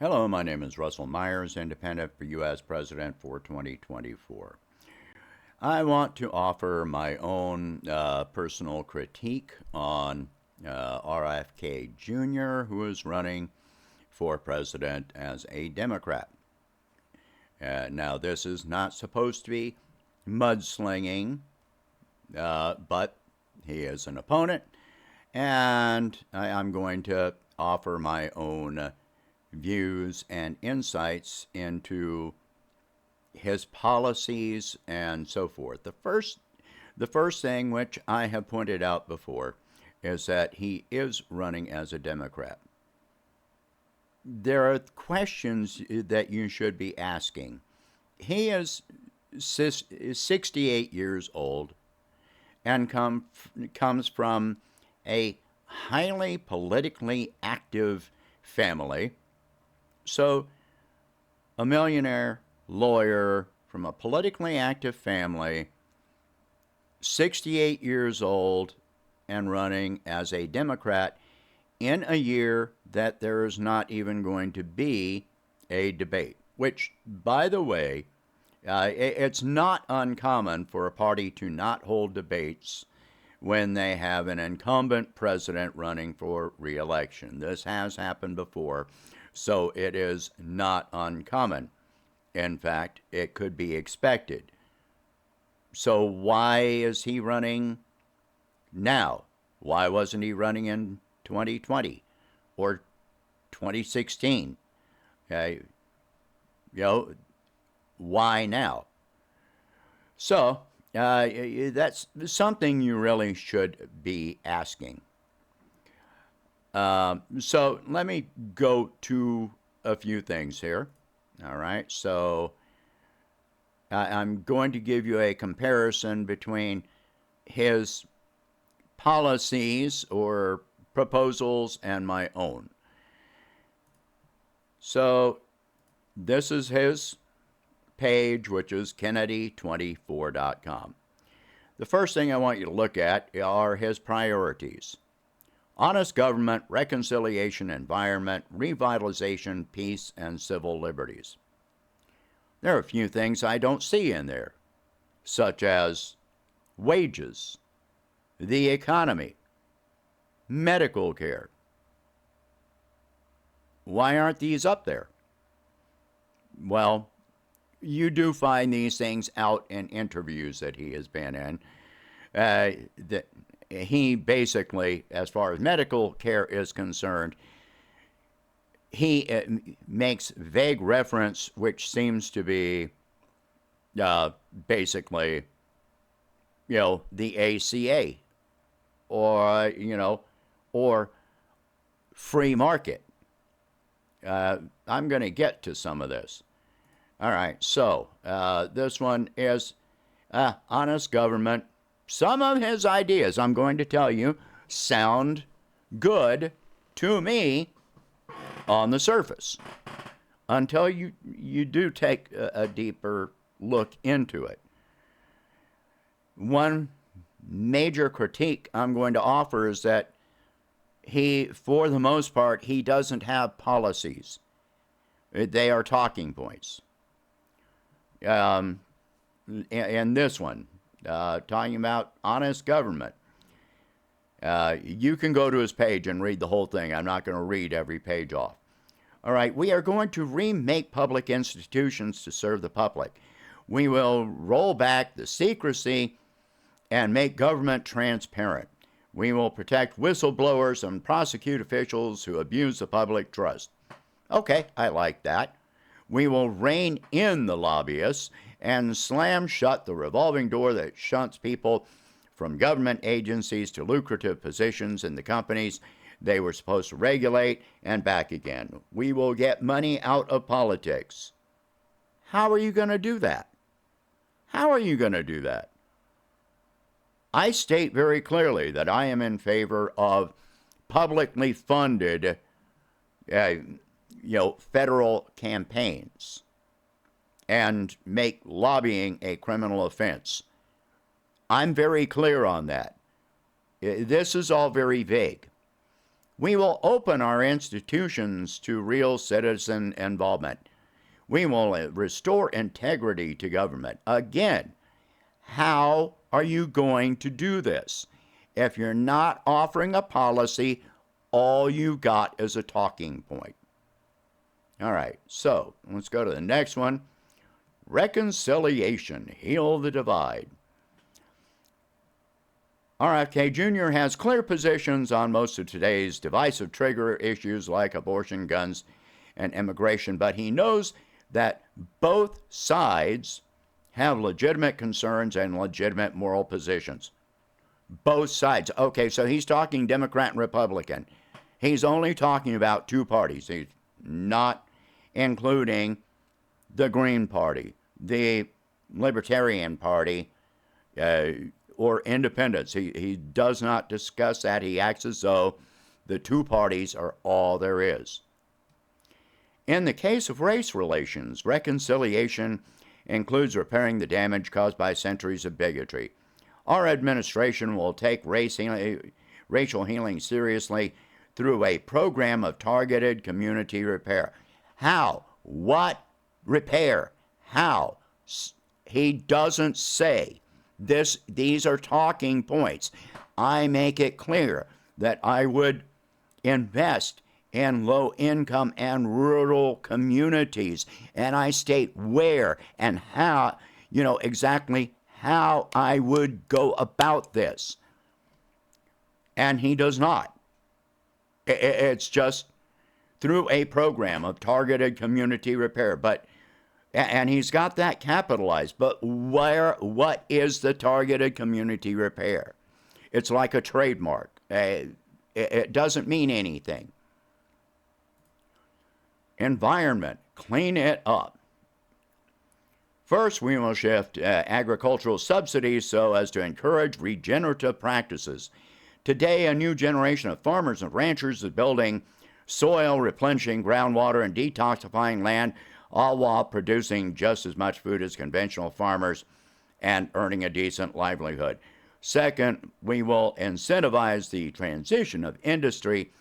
Hello, my name is Russell Myers, independent for U.S. President for 2024. I want to offer my own personal critique on RFK Jr., who is running for president as a Democrat. Now, this is not supposed to be mudslinging, but he is an opponent, and I'm going to offer my own views and insights into his policies and so forth. The first thing, which I have pointed out before, is that he is running as a Democrat. There are questions that you should be asking. He is 68 years old and comes from a highly politically active family. So, a millionaire lawyer from a politically active family, 68 years old, and running as a Democrat in a year that there is not even going to be a debate. Which, by the way, it's not uncommon for a party to not hold debates when they have an incumbent president running for re-election. This has happened before. So it is not uncommon. In fact, it could be expected. So why is he running now? Why wasn't he running in 2020 or 2016? Why now? So that's something you really should be asking. So let me go to a few things here. All right. So I'm going to give you a comparison between his policies or proposals and my own. So this is his page, which is Kennedy24.com. The first thing I want you to look at are his priorities. Honest government, reconciliation, environment, revitalization, peace, and civil liberties. There are a few things I don't see in there, such as wages, the economy, medical care. Why aren't these up there? Well, you do find these things out in interviews that he has been in. He basically, as far as medical care is concerned, he makes vague reference, which seems to be basically, the ACA or free market. I'm going to get to some of this. All right, so this one is honest government. Some of his ideas, I'm going to tell you, sound good to me on the surface until you do take a deeper look into it. One major critique I'm going to offer is that for the most part, he doesn't have policies. They are talking points. And this one, talking about honest government. You can go to his page and read the whole thing. I'm not going to read every page off. All right, we are going to remake public institutions to serve the public. We will roll back the secrecy and make government transparent. We will protect whistleblowers and prosecute officials who abuse the public trust. Okay, I like that. We will rein in the lobbyists and slam shut the revolving door that shunts people from government agencies to lucrative positions in the companies they were supposed to regulate and back again. We will get money out of politics. How are you going to do that? How are you going to do that? I state very clearly that I am in favor of publicly funded federal campaigns and make lobbying a criminal offense. I'm very clear on that. This is all very vague. We will open our institutions to real citizen involvement. We will restore integrity to government. Again, how are you going to do this? If you're not offering a policy, all you got is a talking point. All right, so let's go to the next one. Reconciliation, heal the divide. RFK Jr. has clear positions on most of today's divisive trigger issues like abortion, guns, and immigration, but he knows that both sides have legitimate concerns and legitimate moral positions. Both sides. Okay, so he's talking Democrat and Republican. He's only talking about two parties. He's not including the Green Party, the Libertarian Party, or independents. He does not discuss that. He acts as though the two parties are all there is. In the case of race relations, reconciliation includes repairing the damage caused by centuries of bigotry. Our administration will take racial healing seriously through a program of targeted community repair. How? What repair? How? He doesn't say. These are talking points. I make it clear that I would invest in low-income and rural communities, and I state where and how, exactly how I would go about this. And he does not. It's just through a program of targeted community repair, and he's got that capitalized, but what is the targeted community repair? It's like a trademark. It doesn't mean anything. Environment, clean it up. First, we will shift agricultural subsidies so as to encourage regenerative practices. Today, a new generation of farmers and ranchers is building soil, replenishing groundwater, and detoxifying land, all while producing just as much food as conventional farmers and earning a decent livelihood. Second, we will incentivize the transition of industry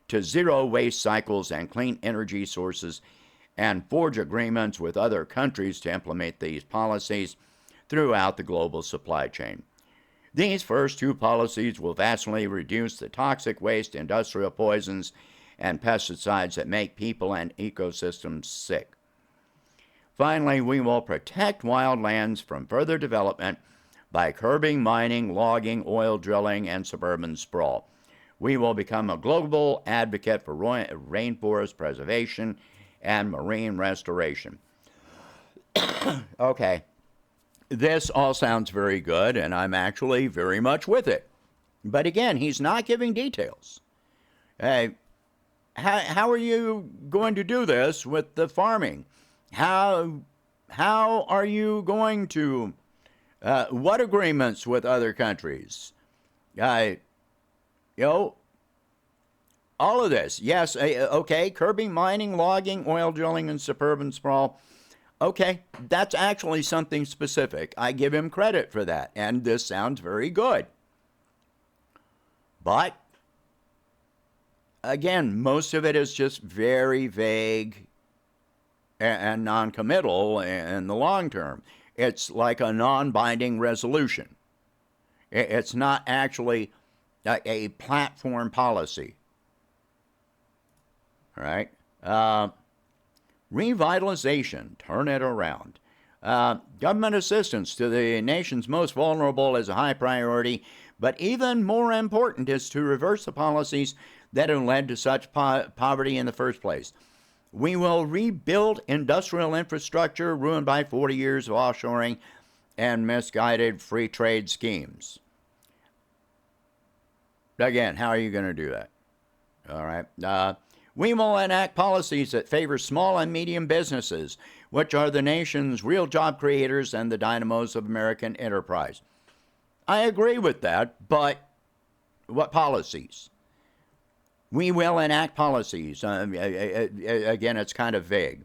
to zero waste cycles and clean energy sources and forge agreements with other countries to implement these policies throughout the global supply chain. These first two policies will vastly reduce the toxic waste, industrial poisons, and pesticides that make people and ecosystems sick. Finally, we will protect wildlands from further development by curbing mining, logging, oil drilling, and suburban sprawl. We will become a global advocate for rainforest preservation and marine restoration. Okay, this all sounds very good, and I'm actually very much with it. But again, he's not giving details. How are you going to do this with the farming? How are you going to, what agreements with other countries? All of this. Yes, okay, curbing mining, logging, oil drilling, and suburban sprawl. Okay, that's actually something specific. I give him credit for that, and this sounds very good. But, again, most of it is just very vague and non-committal in the long term. It's like a non-binding resolution. It's not actually a platform policy. All right. Revitalization, turn it around. Government assistance to the nation's most vulnerable is a high priority, but even more important is to reverse the policies that have led to such poverty in the first place. We will rebuild industrial infrastructure ruined by 40 years of offshoring and misguided free trade schemes. Again, how are you going to do that? All right. We will enact policies that favor small and medium businesses, which are the nation's real job creators and the dynamos of American enterprise. I agree with that, but what policies? We will enact policies. Again, it's kind of vague.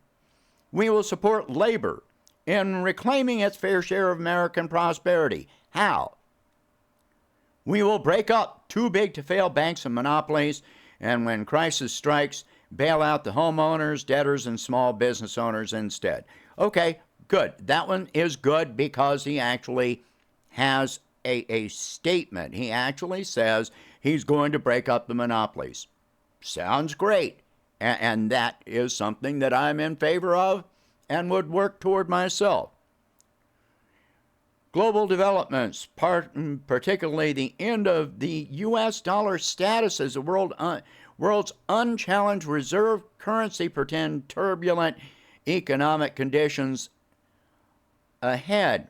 We will support labor in reclaiming its fair share of American prosperity. How? We will break up too big to fail banks and monopolies and when crisis strikes, bail out the homeowners, debtors, and small business owners instead. Okay, good. That one is good because he actually has a statement. He actually says he's going to break up the monopolies. Sounds great. And that is something that I'm in favor of and would work toward myself. Global developments, particularly the end of the U.S. dollar status as the world's unchallenged reserve currency, pretend turbulent economic conditions ahead.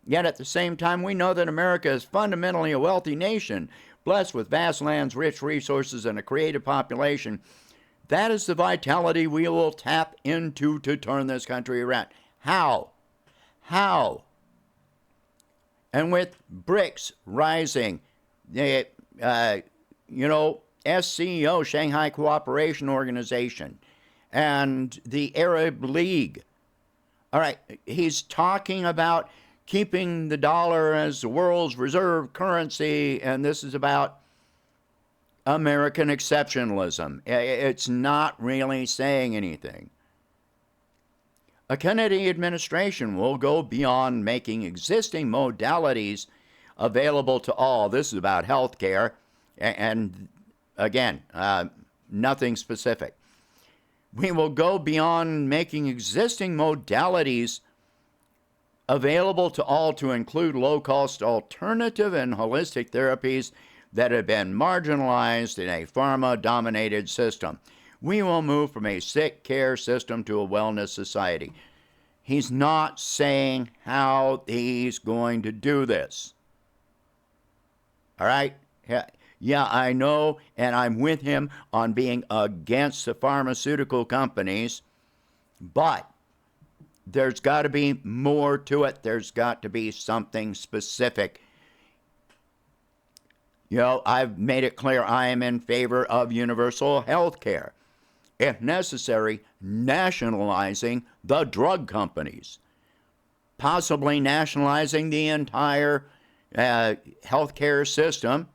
Yet at the same time, we know that America is fundamentally a wealthy nation, blessed with vast lands, rich resources, and a creative population. That is the vitality we will tap into to turn this country around. How? How? And with BRICS rising, SCO, Shanghai Cooperation Organization, and the Arab League. All right, he's talking about keeping the dollar as the world's reserve currency, and this is about American exceptionalism. It's not really saying anything. A Kennedy administration will go beyond making existing modalities available to all. This is about health care, and again, nothing specific. We will go beyond making existing modalities available to all to include low-cost alternative and holistic therapies that have been marginalized in a pharma-dominated system. We will move from a sick care system to a wellness society. He's not saying how he's going to do this. All right? Yeah, I know, and I'm with him on being against the pharmaceutical companies, but there's got to be more to it. There's got to be something specific. I've made it clear I am in favor of universal health care. If necessary, nationalizing the drug companies, possibly nationalizing the entire healthcare system.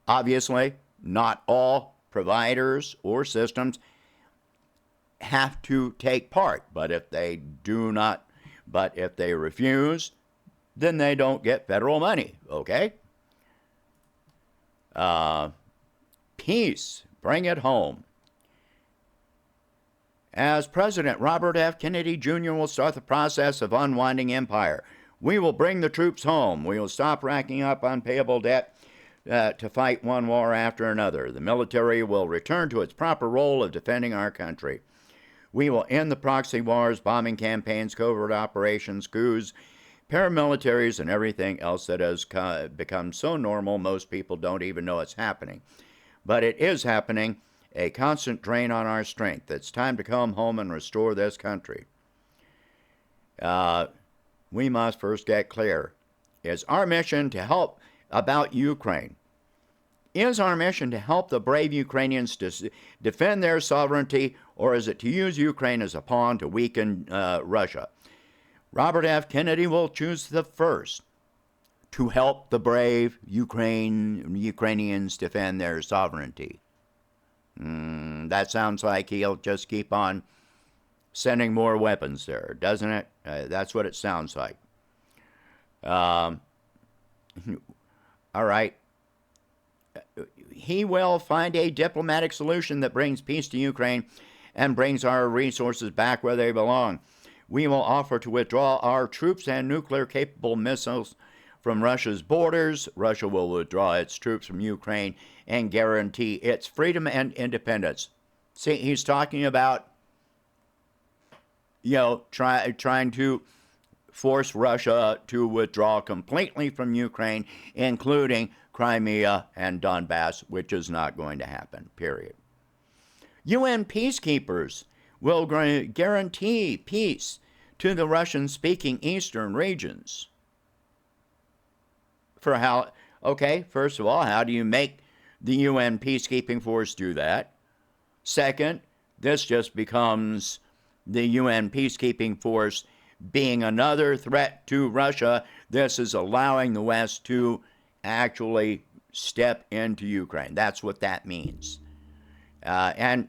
Obviously, not all providers or systems have to take part, but if they refuse, then they don't get federal money, okay? Peace, bring it home. As President, Robert F. Kennedy Jr. will start the process of unwinding empire. We will bring the troops home. We will stop racking up unpayable debt to fight one war after another. The military will return to its proper role of defending our country. We will end the proxy wars, bombing campaigns, covert operations, coups, paramilitaries, and everything else that has become so normal most people don't even know it's happening. But it is happening, a constant drain on our strength. It's time to come home and restore this country. We must first get clear. Is our mission to help about Ukraine? Is our mission to help the brave Ukrainians to defend their sovereignty, or is it to use Ukraine as a pawn to weaken Russia? Robert F. Kennedy will choose the first, to help the brave Ukrainians defend their sovereignty. That sounds like he'll just keep on sending more weapons there, doesn't it? That's what it sounds like. All right. He will find a diplomatic solution that brings peace to Ukraine and brings our resources back where they belong. We will offer to withdraw our troops and nuclear-capable missiles from Russia's borders. Russia will withdraw its troops from Ukraine and guarantee its freedom and independence. See, he's talking about, trying to force Russia to withdraw completely from Ukraine, including Crimea and Donbass, which is not going to happen, period. UN peacekeepers will guarantee peace to the Russian-speaking eastern regions. First of all, how do you make the UN peacekeeping force do that? Second, this just becomes the UN peacekeeping force being another threat to Russia. This is allowing the West to actually step into Ukraine. That's what that means. And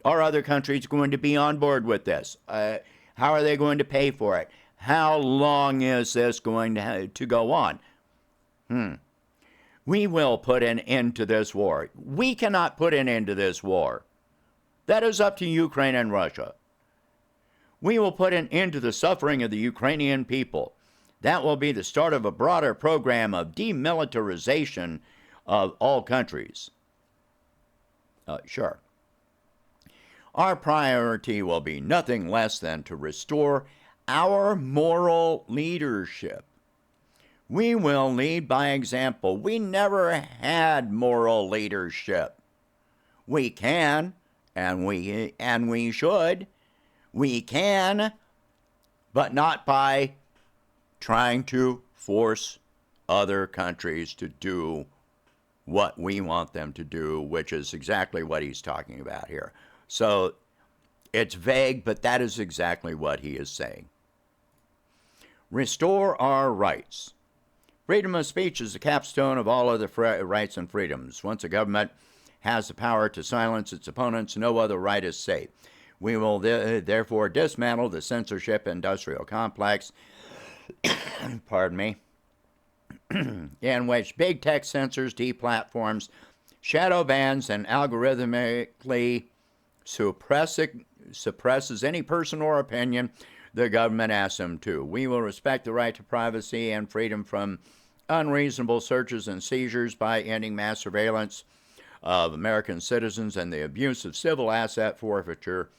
are other countries going to be on board with this? How are they going to pay for it? How long is this going to go on? We will put an end to this war. We cannot put an end to this war. That is up to Ukraine and Russia. We will put an end to the suffering of the Ukrainian people. That will be the start of a broader program of demilitarization of all countries. Sure. Our priority will be nothing less than to restore our moral leadership. We will lead by example. We never had moral leadership. We can, and we should. We can, but not by trying to force other countries to do what we want them to do, which is exactly what he's talking about here. So it's vague, but that is exactly what he is saying. Restore our rights. Freedom of speech is the capstone of all other rights and freedoms. Once a government has the power to silence its opponents, no other right is safe. We will therefore dismantle the censorship industrial complex, pardon me, in which big tech censors, deplatforms, shadow bans, and algorithmically suppresses any person or opinion the government asks them to. We will respect the right to privacy and freedom from unreasonable searches and seizures by ending mass surveillance of American citizens and the abuse of civil asset forfeiture.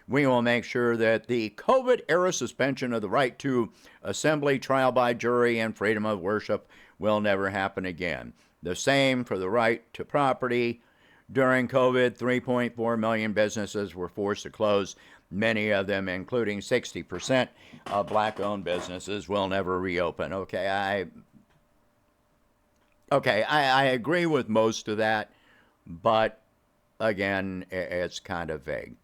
We will make sure that the COVID-era suspension of the right to assembly, trial by jury, and freedom of worship will never happen again. The same for the right to property. During COVID, 3.4 million businesses were forced to close. Many of them, including 60% of black-owned businesses, will never reopen. Okay, I agree with most of that, but again, it's kind of vague.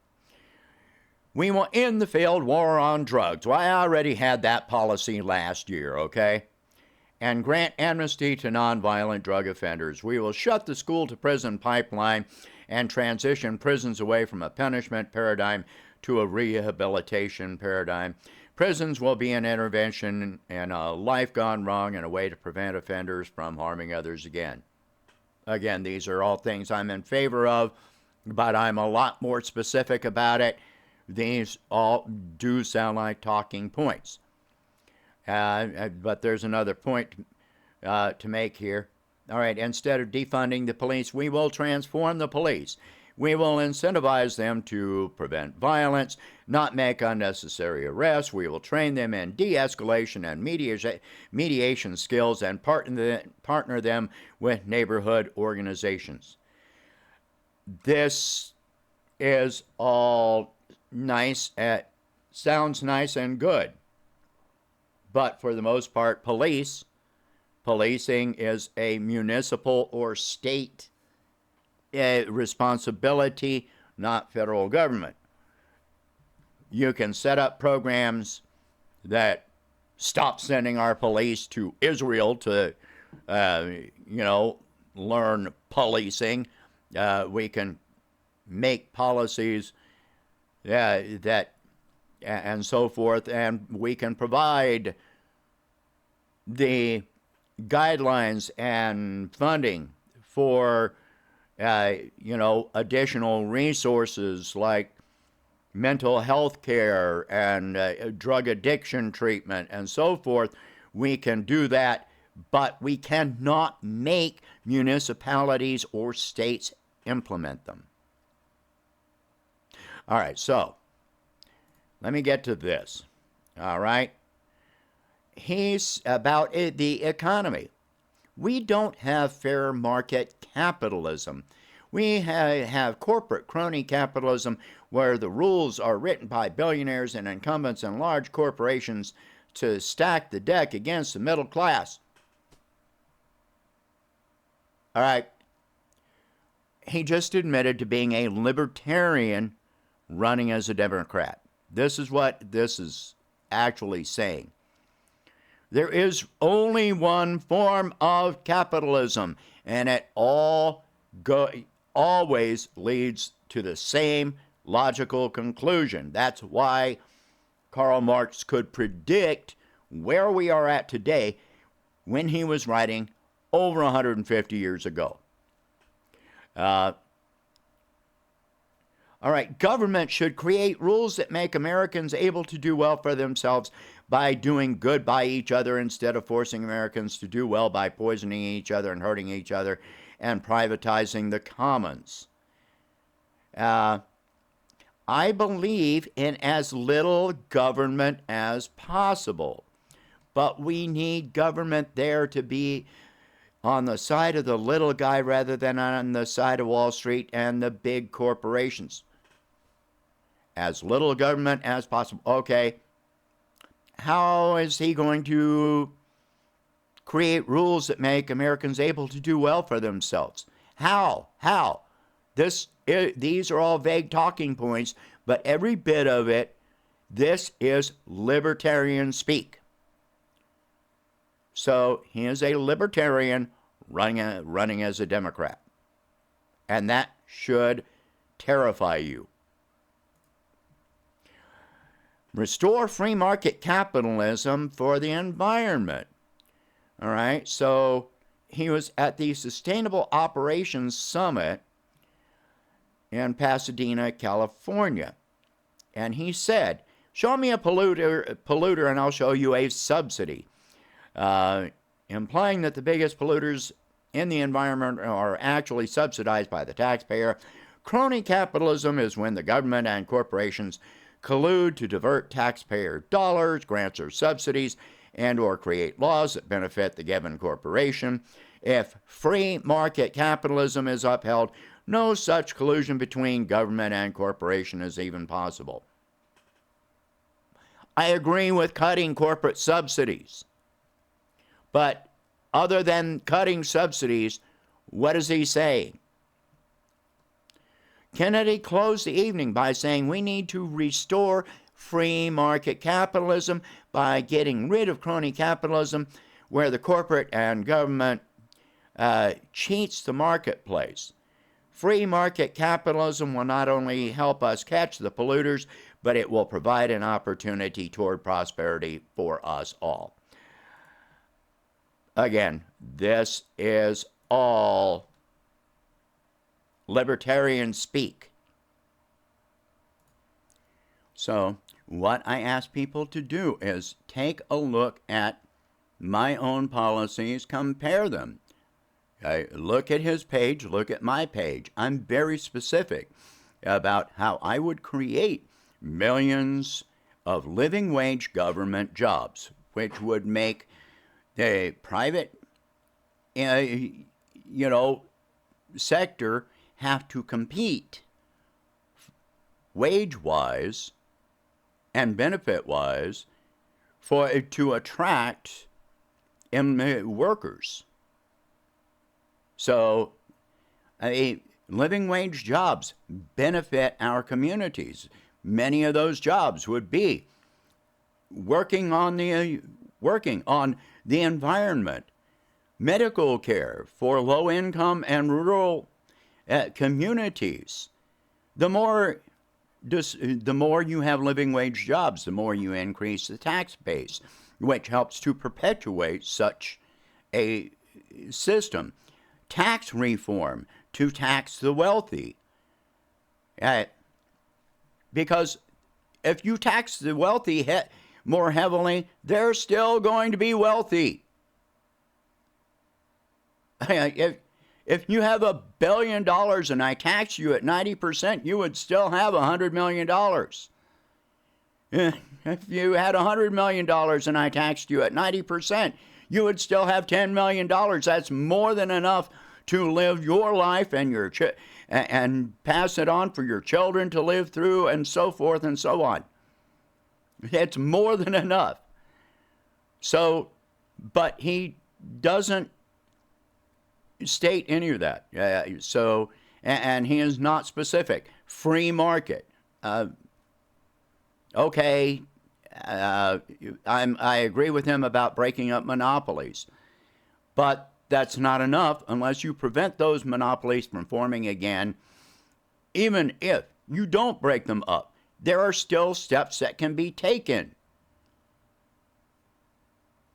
We will end the failed war on drugs. Well, I already had that policy last year, okay? And grant amnesty to nonviolent drug offenders. We will shut the school-to-prison pipeline and transition prisons away from a punishment paradigm to a rehabilitation paradigm. Prisons will be an intervention and a life gone wrong and a way to prevent offenders from harming others again. Again, these are all things I'm in favor of, but I'm a lot more specific about it. These all do sound like talking points. But there's another point to make here. All right, instead of defunding the police, we will transform the police. We will incentivize them to prevent violence, not make unnecessary arrests. We will train them in de-escalation and mediation skills and partner them with neighborhood organizations. This is all nice, sounds nice and good. But for the most part, policing is a municipal or state responsibility, not federal government. You can set up programs that stop sending our police to Israel to, learn policing. We can make policies that and so forth, and we can provide the guidelines and funding for additional resources like mental health care and drug addiction treatment and so forth. We can do that, but we cannot make municipalities or states implement them. All right, so let me get to this. All right. He's about the economy. We don't have fair market capitalism. We have corporate crony capitalism where the rules are written by billionaires and incumbents and large corporations to stack the deck against the middle class. All right. He just admitted to being a libertarian running as a Democrat. This is what this is actually saying. There is only one form of capitalism, and it always leads to the same logical conclusion. That's why Karl Marx could predict where we are at today when he was writing over 150 years ago. All right, government should create rules that make Americans able to do well for themselves by doing good by each other instead of forcing Americans to do well by poisoning each other and hurting each other and privatizing the commons. I believe in as little government as possible, but we need government there to be on the side of the little guy rather than on the side of Wall Street and the big corporations. As little government as possible. Okay, how is he going to create rules that make Americans able to do well for themselves? How? These are all vague talking points, but every bit of it, this is libertarian speak. So he is a libertarian running as a Democrat. And that should terrify you. Restore free market capitalism for the environment. All right, so he was at the Sustainable Operations Summit in Pasadena, California. And he said, show me a polluter and I'll show you a subsidy. Implying that the biggest polluters in the environment are actually subsidized by the taxpayer. Crony capitalism is when the government and corporations collude to divert taxpayer dollars, grants or subsidies, and or create laws that benefit the given corporation. If free market capitalism is upheld, no such collusion between government and corporation is even possible. I agree with cutting corporate subsidies. But other than cutting subsidies, what is he saying? Kennedy closed the evening by saying we need to restore free market capitalism by getting rid of crony capitalism where the corporate and government cheats the marketplace. Free market capitalism will not only help us catch the polluters, but it will provide an opportunity toward prosperity for us all. Again, this is all libertarian speak. So, what I ask people to do is take a look at my own policies, compare them. Okay, look at his page, look at my page. I'm very specific about how I would create millions of living wage government jobs, which would make the private, sector have to compete wage-wise and benefit-wise to attract workers. So, living wage jobs benefit our communities. Many of those jobs would be working on the environment, medical care for low-income and rural communities. The more you have living wage jobs, the more you increase the tax base, which helps to perpetuate such a system. Tax reform to tax the wealthy. Because if you tax the wealthy more heavily, they're still going to be wealthy. If you have $1 billion and I tax you at 90%, you would still have $100 million. If you had $100 million and I taxed you at 90%, you would still have $10 million. That's more than enough to live your life and and pass it on for your children to live through, and so forth and so on. It's more than enough. So, but he doesn't state any of that. And he is not specific. Free market. Okay, I agree with him about breaking up monopolies, but that's not enough unless you prevent those monopolies from forming again even if you don't break them up, there are still steps that can be taken.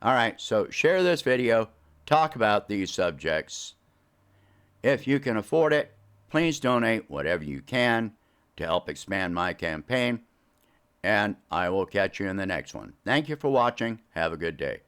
All right, so share this video, talk about these subjects. If you can afford it, please donate whatever you can to help expand my campaign, and I will catch you in the next one. Thank you for watching. Have a good day.